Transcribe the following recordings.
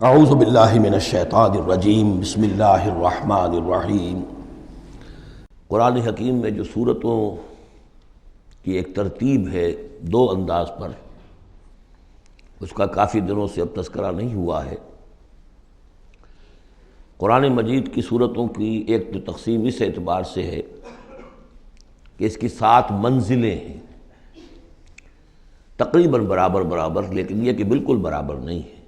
اعوذ باللہ من الشیطان الرجیم بسم اللہ الرحمن الرحیم۔ قرآن حکیم میں جو صورتوں کی ایک ترتیب ہے دو انداز پر، اس کا کافی دنوں سے اب تذکرہ نہیں ہوا ہے۔ قرآن مجید کی صورتوں کی ایک جو تقسیم اس اعتبار سے ہے کہ اس کی 7 منزلیں ہیں، تقریباً برابر لیکن یہ کہ بالکل برابر نہیں ہے۔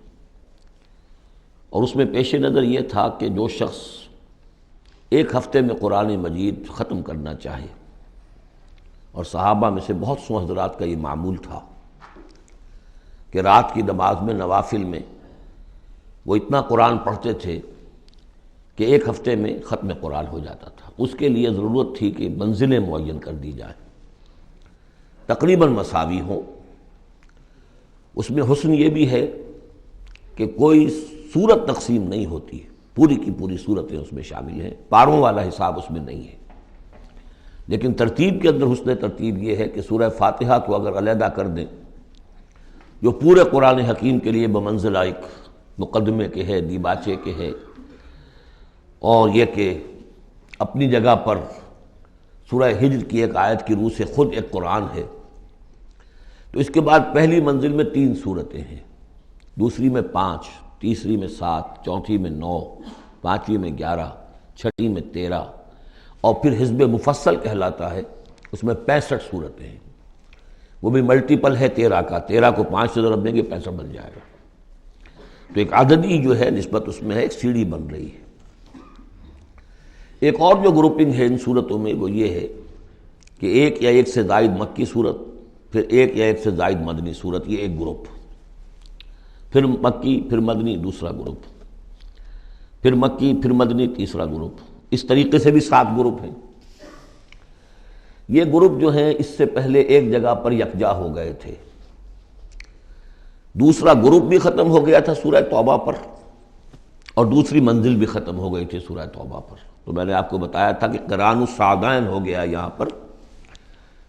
اور اس میں پیش نظر یہ تھا کہ جو شخص ایک ہفتے میں قرآن مجید ختم کرنا چاہے، اور صحابہ میں سے بہت سو حضرات کا یہ معمول تھا کہ رات کی نماز میں نوافل میں وہ اتنا قرآن پڑھتے تھے کہ ایک ہفتے میں ختم قرآن ہو جاتا تھا۔ اس کے لیے ضرورت تھی کہ منزلیں معین کر دی جائیں، تقریباً مساوی ہوں۔ اس میں حسن یہ بھی ہے کہ کوئی صورت تقسیم نہیں ہوتی، پوری کی پوری صورتیں اس میں شامل ہیں، پاروں والا حساب اس میں نہیں ہے۔ لیکن ترتیب کے اندر حسن ترتیب یہ ہے کہ سورہ فاتحہ کو اگر علیحدہ کر دیں، جو پورے قرآن حکیم کے لیے بمنزلہ ایک مقدمے کے ہے، دیباچے کے ہے، اور یہ کہ اپنی جگہ پر سورہ ہجر کی ایک آیت کی روح سے خود ایک قرآن ہے، تو اس کے بعد پہلی منزل میں 3 صورتیں ہیں، دوسری میں 5، تیسری میں 7، چوتھی میں 9، پانچویں میں 11، چھٹی میں 13، اور پھر حزب مفصل کہلاتا ہے، اس میں 65 صورتیں ہیں۔ وہ بھی ملٹیپل ہے 13 کا، 13 کو 5 سے ضرب دیں گے 65 بن جائے گا۔ تو ایک عددی جو ہے نسبت اس میں ہے، ایک سیڑھی بن رہی ہے۔ ایک اور جو گروپنگ ہے ان صورتوں میں وہ یہ ہے کہ ایک یا ایک سے زائد مکی صورت، پھر ایک یا ایک سے زائد مدنی صورت، یہ ایک گروپ، پھر مکی پھر مدنی دوسرا گروپ، پھر مکی پھر مدنی تیسرا گروپ، اس طریقے سے بھی 7 گروپ ہیں۔ یہ گروپ جو ہیں اس سے پہلے ایک جگہ پر یکجا ہو گئے تھے، دوسرا گروپ بھی ختم ہو گیا تھا سورہ توبہ پر، اور دوسری منزل بھی ختم ہو گئی تھی سورہ توبہ پر۔ تو میں نے آپ کو بتایا تھا کہ قران السعدین ہو گیا، یہاں پر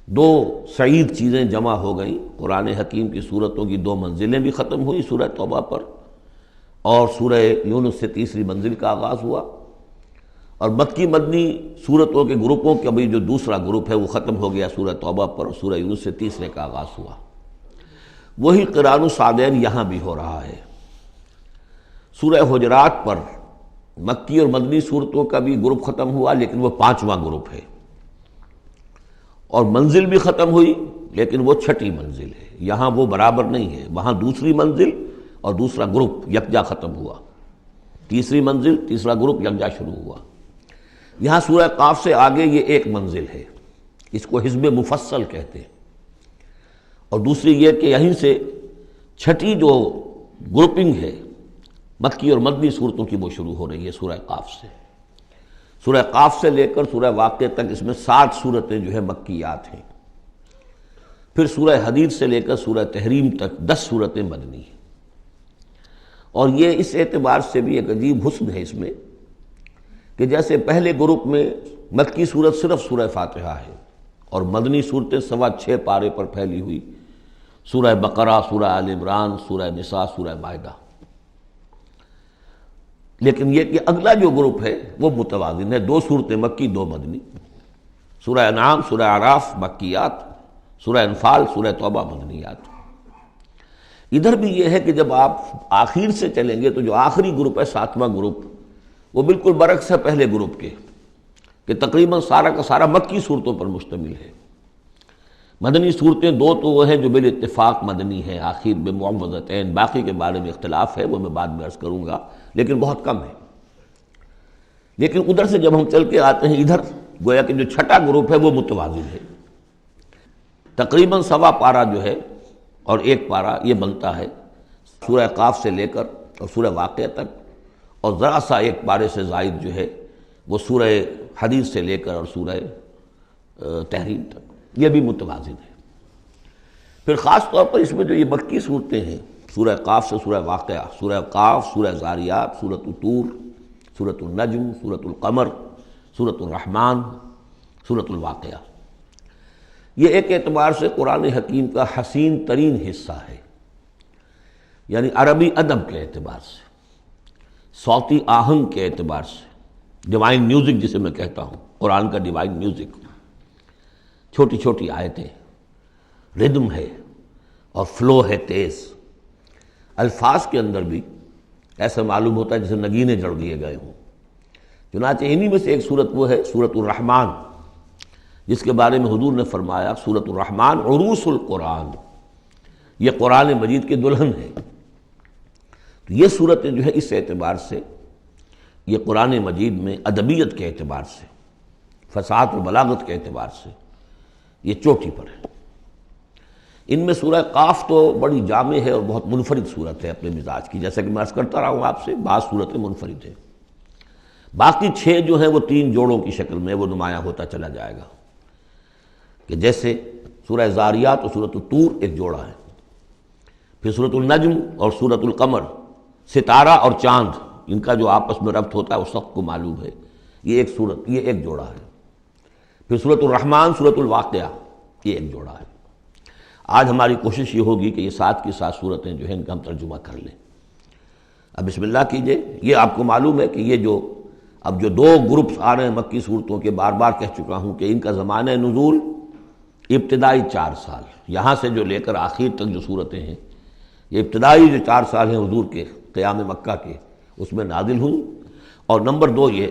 2 سعید چیزیں جمع ہو گئیں۔ قرآن حکیم کی صورتوں کی 2 منزلیں بھی ختم ہوئی سورہ توبہ پر، اور سورہ یونس سے تیسری منزل کا آغاز ہوا، اور مکی مدنی صورتوں کے گروپوں کا بھی جو دوسرا گروپ ہے وہ ختم ہو گیا سورہ توبہ پر، اور سورہ یونس سے تیسرے کا آغاز ہوا۔ وہی قران السعدین یہاں بھی ہو رہا ہے۔ سورہ حجرات پر مکی اور مدنی صورتوں کا بھی گروپ ختم ہوا، لیکن وہ 5واں گروپ ہے، اور منزل بھی ختم ہوئی، لیکن وہ 6ٹھی منزل ہے۔ یہاں وہ برابر نہیں ہے، وہاں دوسری منزل اور دوسرا گروپ یکجا ختم ہوا، تیسری منزل تیسرا گروپ یکجا شروع ہوا۔ یہاں سورہ قاف سے آگے یہ ایک منزل ہے، اس کو حزب مفصل کہتے ہیں، اور دوسری یہ کہ یہیں سے 6ٹھی جو گروپنگ ہے مکی اور مدنی صورتوں کی وہ شروع ہو رہی ہے سورہ قاف سے۔ سورہ قاف سے لے کر سورہ واقعہ تک اس میں 60 صورتیں جو ہے مکیات ہیں، پھر سورہ حدید سے لے کر سورہ تحریم تک 10 صورتیں مدنی ہیں۔ اور یہ اس اعتبار سے بھی ایک عجیب حسن ہے اس میں کہ جیسے پہلے گروپ میں مکی صورت صرف سورہ فاتحہ ہے، اور مدنی صورتیں 6.25 پارے پر پھیلی ہوئی، سورہ بقرہ، سورہ آل عمران، سورہ نساء، سورہ مائدہ۔ لیکن یہ کہ اگلا جو گروپ ہے وہ متوازن ہے، 2 صورتیں مکی 2 مدنی، سورہ انعام، سورہ اعراف مکیات، سورہ انفال، سورہ توبہ مدنیات۔ ادھر بھی یہ ہے کہ جب آپ آخر سے چلیں گے تو جو آخری گروپ ہے 7واں گروپ، وہ بالکل برعکس ہے پہلے گروپ کے، کہ تقریباً سارا کا سارا مکی صورتوں پر مشتمل ہے۔ مدنی صورتیں 2 تو وہ ہیں جو بالاتفاق مدنی ہیں، آخر بمعوذتین، باقی کے بارے میں اختلاف ہے، وہ میں بعد میں عرض کروں گا، لیکن بہت کم ہے۔ لیکن ادھر سے جب ہم چل کے آتے ہیں ادھر، گویا کہ جو 6ٹھا گروپ ہے وہ متوازن ہے، تقریباً 1.25 پارہ جو ہے اور 1 پارہ یہ بنتا ہے سورہ قاف سے لے کر اور سورہ واقعہ تک، اور ذرا سا 1 پارے سے زائد جو ہے وہ سورہ حدید سے لے کر اور سورہ تحریم تک، یہ بھی متوازن ہے۔ پھر خاص طور پر اس میں جو یہ مکی صورتیں ہیں، سورہ قاف سے سورہ واقعہ، سورہ قاف، سورہ زاریات، سورۃ الطور، سورۃ النجم، سورۃ القمر، سورۃ الرحمن، سورۃ الواقعہ، یہ ایک اعتبار سے قرآن حکیم کا حسین ترین حصہ ہے، یعنی عربی ادب کے اعتبار سے صوتی آہنگ کے اعتبار سے، ڈیوائن میوزک جسے میں کہتا ہوں، قرآن کا ڈیوائن میوزک، چھوٹی چھوٹی آیتیں، ردم ہے اور فلو ہے تیز، الفاظ کے اندر بھی ایسا معلوم ہوتا ہے جیسے نگینے جڑ دیے گئے ہوں۔ چنانچہ انہی میں سے ایک صورت وہ ہے سورۃ الرحمن، جس کے بارے میں حضور نے فرمایا سورۃ الرحمن عروس القرآن، یہ قرآن مجید کی دلہن ہے۔ تو یہ صورتیں جو ہے اس اعتبار سے، یہ قرآن مجید میں ادبیت کے اعتبار سے، فصاحت و بلاغت کے اعتبار سے یہ چوٹی پر ہے۔ ان میں سورہ قاف تو بڑی جامع ہے اور بہت منفرد صورت ہے اپنے مزاج کی، جیسا کہ میں عرض کرتا رہا ہوں آپ سے، بعض صورتیں منفرد ہیں، باقی 6 جو ہیں وہ 3 جوڑوں کی شکل میں وہ نمایاں ہوتا چلا جائے گا، کہ جیسے سورہ زاریات اور سورۃ الطور ایک جوڑا ہے، پھر سورۃ النجم اور سورۃ القمر، ستارہ اور چاند، ان کا جو آپس میں ربط ہوتا ہے وہ سب کو معلوم ہے، یہ ایک صورت، یہ ایک جوڑا ہے۔ پھر سورۃ الرحمن، سورۃ الواقعہ، یہ ایک جوڑا ہے۔ آج ہماری کوشش یہ ہوگی کہ یہ 7 کی 7 صورتیں جو ہیں ان کا ہم ترجمہ کر لیں۔ اب بسم اللہ کیجئے۔ یہ آپ کو معلوم ہے کہ یہ جو اب جو 2 گروپس آ رہے ہیں مکی صورتوں کے، بار بار کہہ چکا ہوں کہ ان کا زمانہ نزول ابتدائی 4 سال، یہاں سے جو لے کر آخر تک جو صورتیں ہیں، یہ ابتدائی جو 4 سال ہیں حضور کے قیام مکہ کے، اس میں نازل ہوئی۔ اور نمبر 2 یہ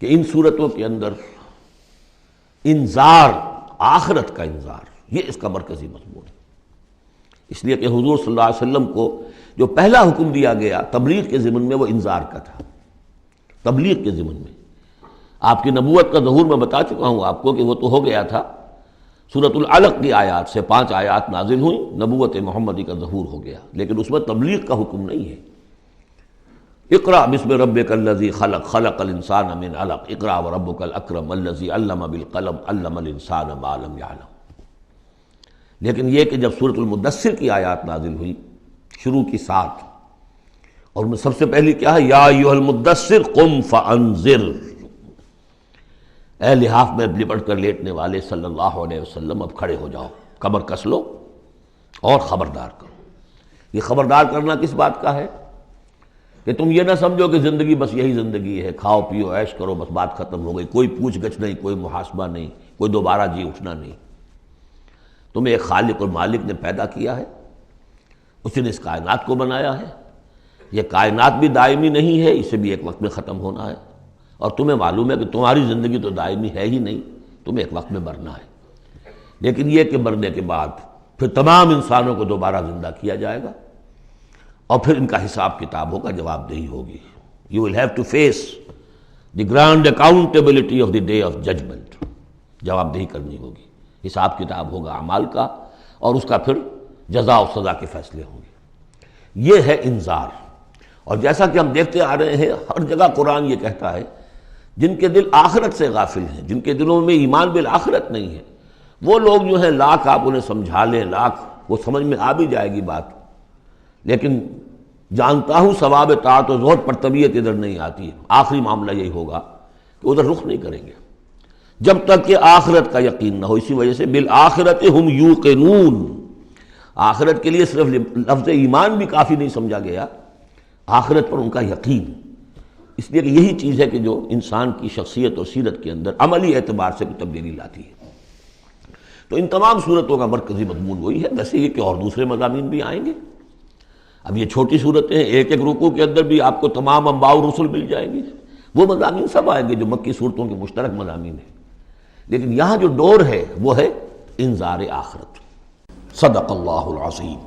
کہ ان صورتوں کے اندر انذار، آخرت کا انذار، یہ اس کا مرکزی مضمون ہے، اس لیے کہ حضور صلی اللہ علیہ وسلم کو جو پہلا حکم دیا گیا تبلیغ کے ضمن میں وہ انذار کا تھا۔ تبلیغ کے ضمن میں آپ کی نبوت کا ظہور میں بتا چکا ہوں آپ کو کہ وہ تو ہو گیا تھا، سورۃ العلق کی آیات سے 5 آیات نازل ہوئیں، نبوت محمدی کا ظہور ہو گیا، لیکن اس میں تبلیغ کا حکم نہیں ہے۔ اقرأ بسم ربک الذی خلق، خلق الانسان من علق، اقرأ وربک الاکرم الذی علم بالقلم، علم الانسان ما لم یعلم۔ لیکن یہ کہ جب سورۃ المدثر کی آیات نازل ہوئی، شروع کی 7، اور ان میں سب سے پہلی کیا ہے، یا ایھا المدثر قم فانذر، اے لحاف میں لپٹ کر لیٹنے والے صلی اللہ علیہ وسلم اب کھڑے ہو جاؤ، کمر کس لو اور خبردار کرو۔ یہ خبردار کرنا کس بات کا ہے کہ تم یہ نہ سمجھو کہ زندگی بس یہی زندگی ہے، کھاؤ پیو عیش کرو بس بات ختم ہو گئی، کوئی پوچھ گچھ نہیں، کوئی محاسبہ نہیں، کوئی دوبارہ جی اٹھنا نہیں۔ تمہیں ایک خالق اور مالک نے پیدا کیا ہے، اسی نے اس کائنات کو بنایا ہے، یہ کائنات بھی دائمی نہیں ہے، اسے بھی ایک وقت میں ختم ہونا ہے، اور تمہیں معلوم ہے کہ تمہاری زندگی تو دائمی ہے ہی نہیں، تمہیں ایک وقت میں مرنا ہے۔ لیکن یہ کہ مرنے کے بعد پھر تمام انسانوں کو دوبارہ زندہ کیا جائے گا، اور پھر ان کا حساب کتاب ہوگا، جواب دہی ہوگی۔ You will have to face the grand accountability of the day of judgment، جواب دہی کرنی ہوگی، حساب کتاب ہوگا اعمال کا، اور اس کا پھر جزا و سزا کے فیصلے ہوں گے۔ یہ ہے انذار۔ اور جیسا کہ ہم دیکھتے آ رہے ہیں ہر جگہ قرآن یہ کہتا ہے، جن کے دل آخرت سے غافل ہیں، جن کے دلوں میں ایمان بالآخرت نہیں ہے، وہ لوگ جو ہیں لاکھ آپ انہیں سمجھا لیں، لاکھ وہ سمجھ میں آ بھی جائے گی بات، لیکن جانتا ہوں ثواب طاعت و زہد پر طبیعت ادھر نہیں آتی ہے۔ آخری معاملہ یہی ہوگا کہ ادھر رخ نہیں کریں گے جب تک کہ آخرت کا یقین نہ ہو۔ اسی وجہ سے بالآخرت ہم یوقنون، آخرت کے لیے صرف لفظ ایمان بھی کافی نہیں سمجھا گیا، آخرت پر ان کا یقین، اس لیے کہ یہی چیز ہے کہ جو انسان کی شخصیت اور سیرت کے اندر عملی اعتبار سے کوئی تبدیلی لاتی ہے۔ تو ان تمام صورتوں کا مرکزی مضمون وہی ہے، ویسے یہ کہ اور دوسرے مضامین بھی آئیں گے۔ اب یہ چھوٹی صورتیں ہیں، ایک ایک رکوع کے اندر بھی آپ کو تمام انباء و رسل مل جائیں گی، وہ مضامین سب آئیں گے جو مکی صورتوں کے مشترک مضامین ہیں، لیکن یہاں جو ڈور ہے وہ ہے انذار آخرت۔ صدق اللہ العظیم۔